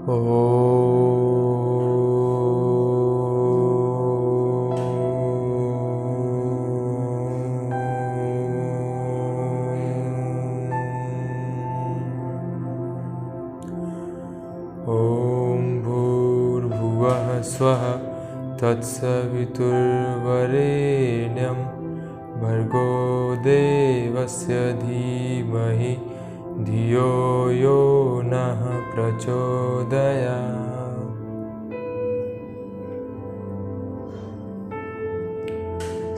ॐ भूर्भुवः स्वः तत्सवितुर्वरेण्यं भर्गो देवस्य धीमहि धियो यो नः प्रचोदयात्।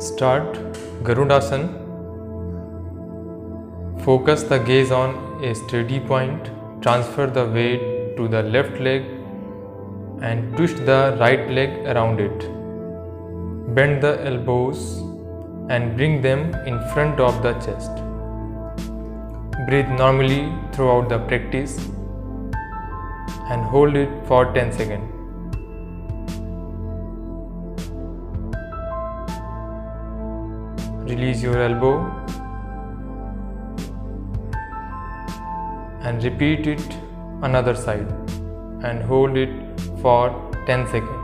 Start Garudasana. Focus the gaze on a steady point. Transfer the weight to the left leg and twist the right leg around it. Bend the elbows and bring them in front of the chest. Breathe normally throughout the practice and hold it for 10 seconds. Release your elbow and repeat it another side and hold it for 10 seconds.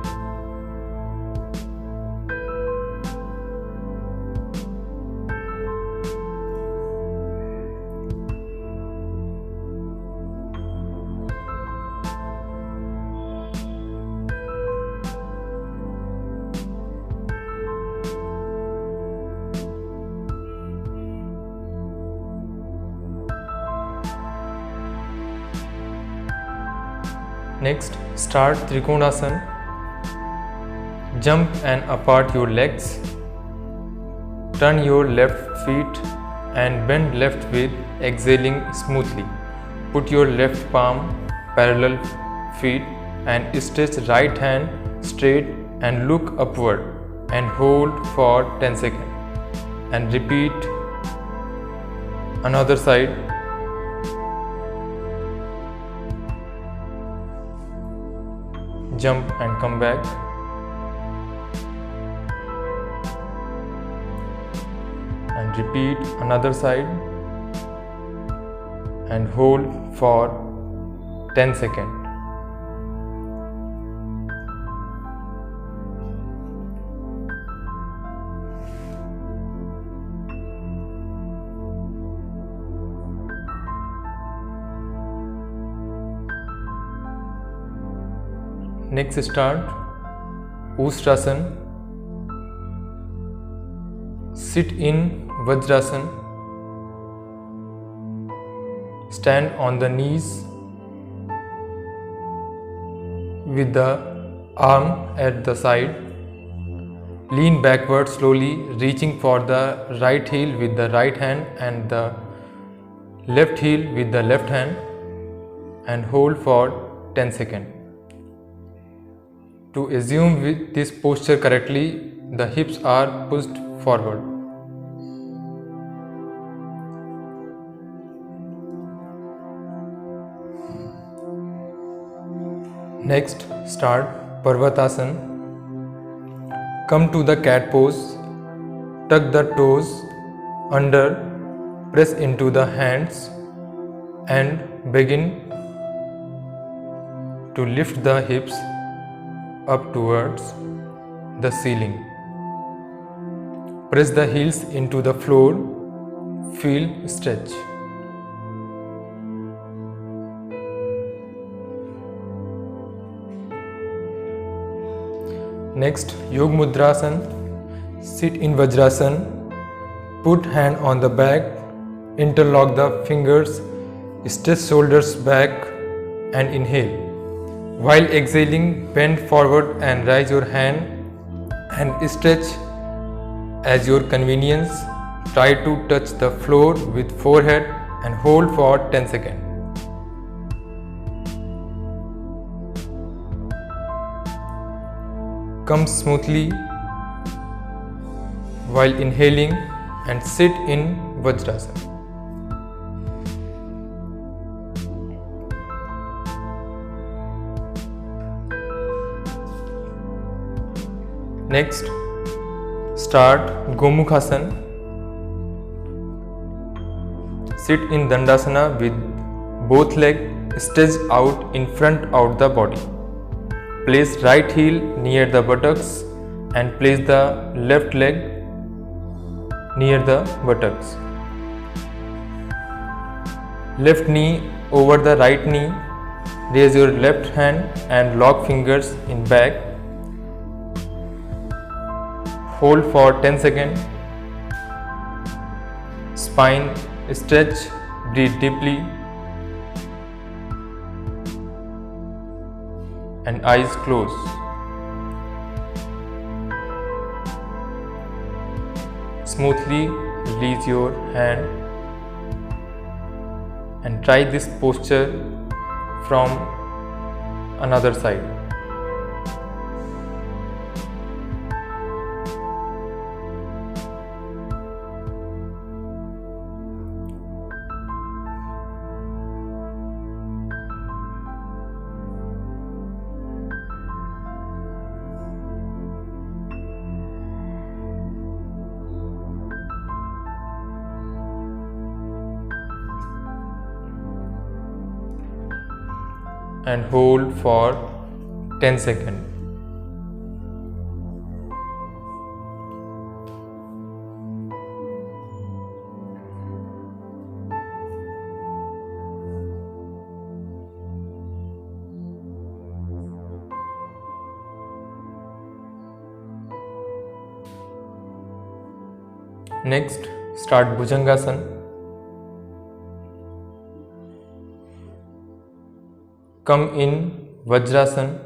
Next, start Trikonasana. Jump and apart your legs. Turn your left feet and bend left with exhaling smoothly. Put your left palm parallel feet and stretch right hand straight and look upward and hold for 10 seconds. And repeat another side. Jump and come back. And repeat another side and hold for 10 seconds. Next, start Ustrasana. Sit in Vajrasana. Stand on the knees with the arm at the side. Lean backward slowly, reaching for the right heel with the right hand and the left heel with the left hand, and hold for 10 seconds. To assume with this posture correctly, the hips are pushed forward. Next, start Parvatasana. Come to the cat pose. Tuck the toes under, press into the hands and begin to lift the hips up towards the ceiling. Press the heels into the floor. Feel stretch. Next, Yog Mudrasana. Sit in Vajrasana. Put hand on the back. Interlock the fingers. Stretch shoulders back and inhale. While exhaling, bend forward and raise your hand and stretch as your convenience. Try to touch the floor with forehead and hold for 10 seconds. Come smoothly while inhaling and sit in Vajrasana. Next, start Gomukhasana. Sit in Dandasana with both legs stretch out in front of the body. Place right heel near the buttocks and place the left leg near the buttocks. Left knee over the right knee. Raise your left hand and lock fingers in back. Hold for 10 seconds. Spine stretch. Breathe deeply. And eyes close. Smoothly release your hand and try this posture from another side. And hold for 10 seconds. Next, start Bhujangasana. Come in Vajrasana.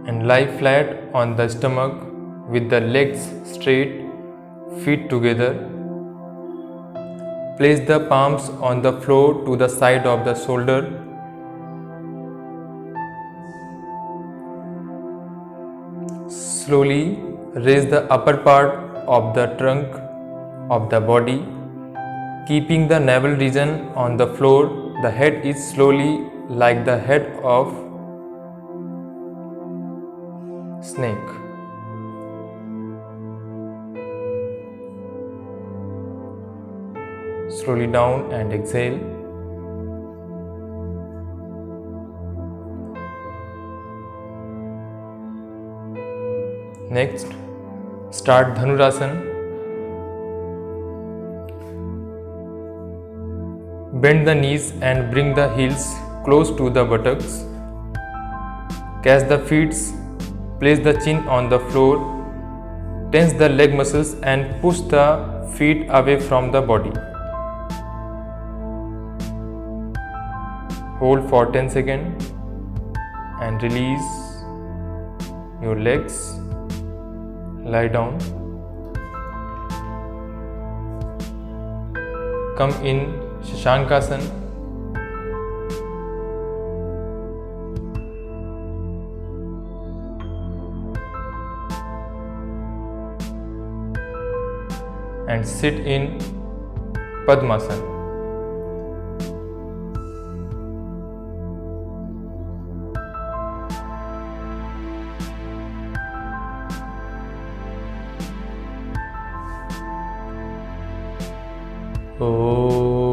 And lie flat on the stomach with the legs straight, feet together. Place the palms on the floor to the side of the shoulder. Slowly raise the upper part of the trunk of the body. Keeping the navel region on the floor, the head is slowly like the head of snake. Slowly down and exhale. Next, start Dhanurasana. Bend the knees and bring the heels close to the buttocks. Catch the feet, place the chin on the floor. Tense the leg muscles and push the feet away from the body. Hold for 10 seconds and release your legs. Lie down. Come in Shashankasana. And sit in Padmasana. Oh.